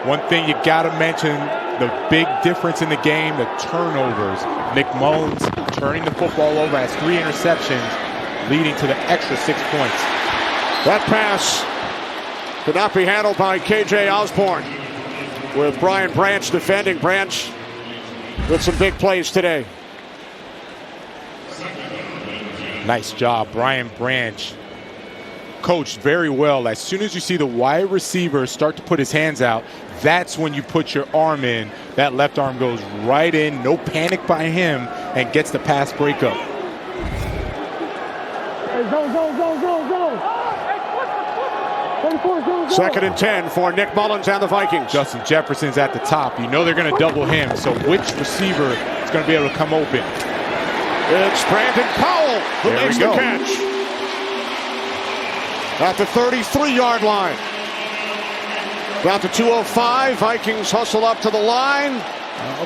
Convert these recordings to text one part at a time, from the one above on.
One thing you got to mention, the big difference in the game, the turnovers. Nick Mullins turning the football over, has 3 interceptions, leading to the extra 6 points. That pass could not be handled by KJ Osborne, with Brian Branch defending. Branch with some big plays today. Nice job, Brian Branch. Coached very well. As soon as you see the wide receiver start to put his hands out, that's when you put your arm in. That left arm goes right in, no panic by him, and gets the pass breakup. Second and 10 for Nick Mullins and the Vikings. Justin Jefferson's at the top. You know they're going to double him, so which receiver is going to be able to come open? It's Brandon Powell who makes the catch. At the 33-yard line. Down to 2:05. Vikings hustle up to the line.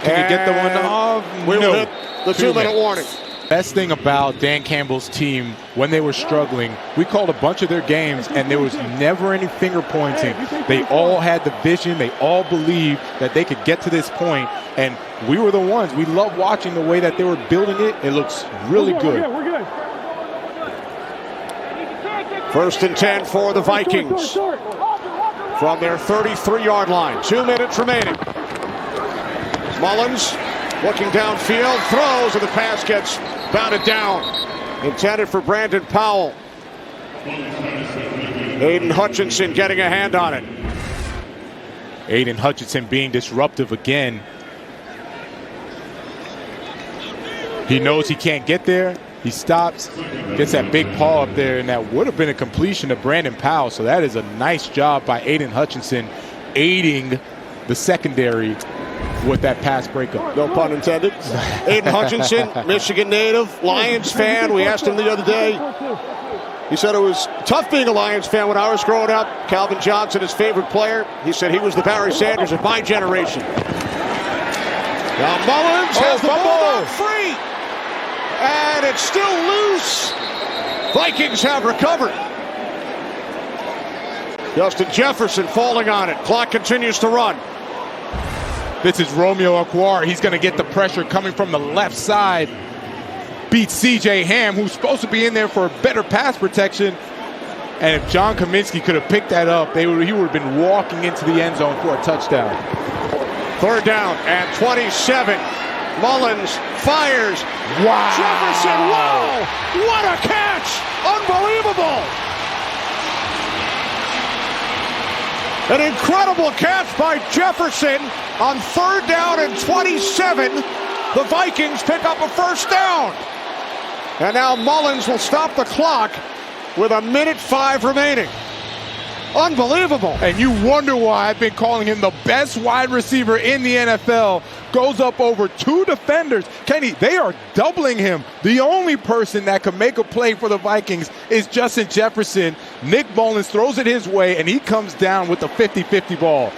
Can you get the one off? We will hit the 2-minute warning. Best thing about Dan Campbell's team, when they were struggling, we called a bunch of their games, and there was never any finger pointing. They all had the vision. They all believed that they could get to this point, and we were the ones. We love watching the way that they were building it. It looks really good. We're good. First and 10 for the Vikings from their 33-yard line. 2 minutes remaining. Mullins looking downfield, throws, and the pass gets batted down. Intended for Brandon Powell. Aiden Hutchinson getting a hand on it. Aiden Hutchinson being disruptive again. He knows he can't get there. He stops, gets that big paw up there, and that would have been a completion to Brandon Powell. So that is a nice job by Aiden Hutchinson, aiding the secondary with that pass breakup. No pun intended. Aiden Hutchinson, Michigan native, Lions fan. We asked him the other day. He said it was tough being a Lions fan when I was growing up. Calvin Johnson, his favorite player. He said he was the Barry Sanders of my generation. Now Mullins has the ball free. And it's still loose. Vikings have recovered. Justin Jefferson falling on it. Clock continues to run. This is Romeo Okwara. He's going to get the pressure coming from the left side. Beats C.J. Ham, who's supposed to be in there for better pass protection. And if John Kaminsky could have picked that up, he would have been walking into the end zone for a touchdown. Third down and 27. Mullins fires. Wow. Jefferson, wow! What a catch! Unbelievable! An incredible catch by Jefferson on third down and 27. The Vikings pick up a first down. And now Mullins will stop the clock with 1:05 remaining. Unbelievable. And you wonder why I've been calling him the best wide receiver in the NFL. Goes up over 2 defenders. Kenny, they are doubling him. The only person that can make a play for the Vikings is Justin Jefferson. Nick Mullins throws it his way, and he comes down with the 50-50 ball.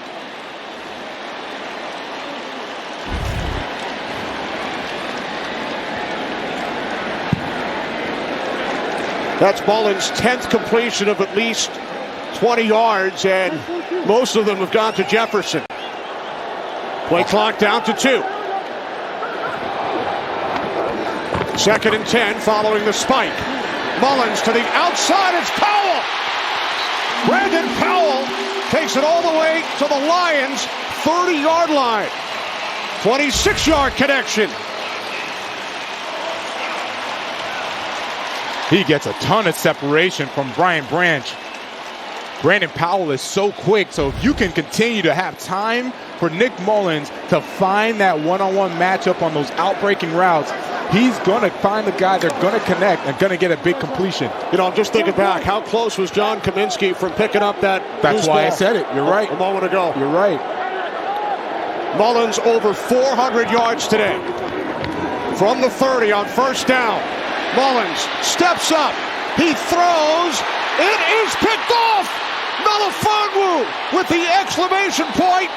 That's Mullins' 10th completion of at least 20 yards, and most of them have gone to Jefferson. Play clock down to 2. Second and 10 following the spike. Mullins to the outside. It's Powell. Brandon Powell takes it all the way to the Lions' 30-yard line. 26-yard connection. He gets a ton of separation from Brian Branch. Brandon Powell is so quick, so if you can continue to have time for Nick Mullins to find that one-on-one matchup on those outbreaking routes, he's going to find the guy they're going to connect and going to get a big completion. You know, I'm just thinking back, how close was John Kaminsky from picking up that That's why I said it. You're right. A moment ago. You're right. Mullins over 400 yards today. From the 30 on first down. Mullins steps up. He throws. It is picked off. Melifonwu with the exclamation point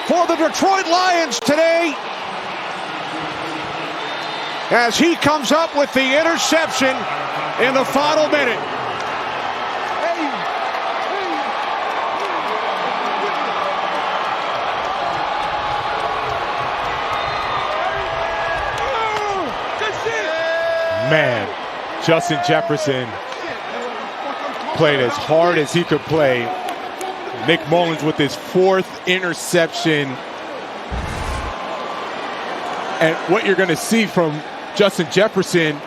for the Detroit Lions today, as he comes up with the interception in the final minute. Man, Justin Jefferson played as hard as he could play. Nick Mullins with his 4th interception. And what you're going to see from Justin Jefferson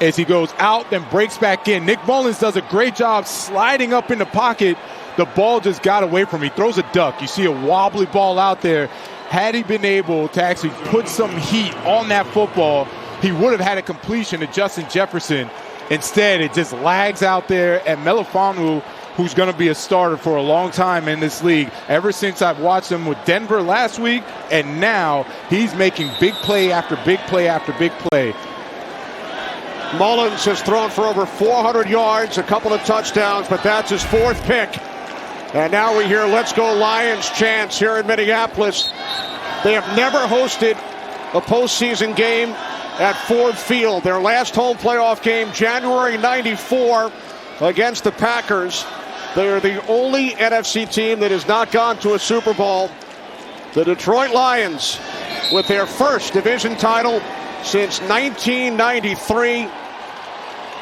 is he goes out, then breaks back in. Nick Mullins does a great job sliding up in the pocket. The ball just got away from him. He throws a duck. You see a wobbly ball out there. Had he been able to actually put some heat on that football, he would have had a completion to Justin Jefferson. Instead, it just lags out there, and Melifonwu, who's going to be a starter for a long time in this league, ever since I've watched him with Denver last week, and now he's making big play after big play after big play. Mullins has thrown for over 400 yards, a couple of touchdowns, but that's his 4th pick. And now we hear "Let's Go Lions" chants here in Minneapolis. They have never hosted a postseason game at Ford Field. Their last home playoff game, January '94, against the Packers. They are the only NFC team that has not gone to a Super Bowl. The Detroit Lions, with their first division title since 1993.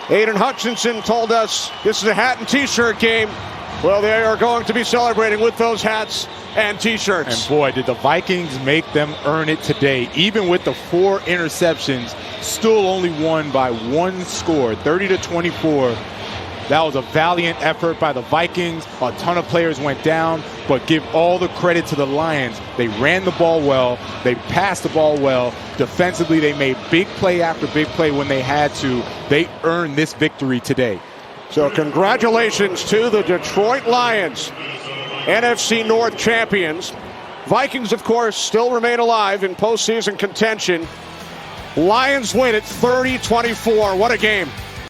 Aiden Hutchinson told us this is a hat and t-shirt game. Well, they are going to be celebrating with those hats and t-shirts. And boy, did the Vikings make them earn it today. Even with the 4 interceptions, still only won by 1 score, 30-24. That was a valiant effort by the Vikings. A ton of players went down, but give all the credit to the Lions. They ran the ball well. They passed the ball well. Defensively, they made big play after big play when they had to. They earned this victory today. So congratulations to the Detroit Lions, NFC North champions. Vikings, of course, still remain alive in postseason contention. Lions win it 30-24. What a game.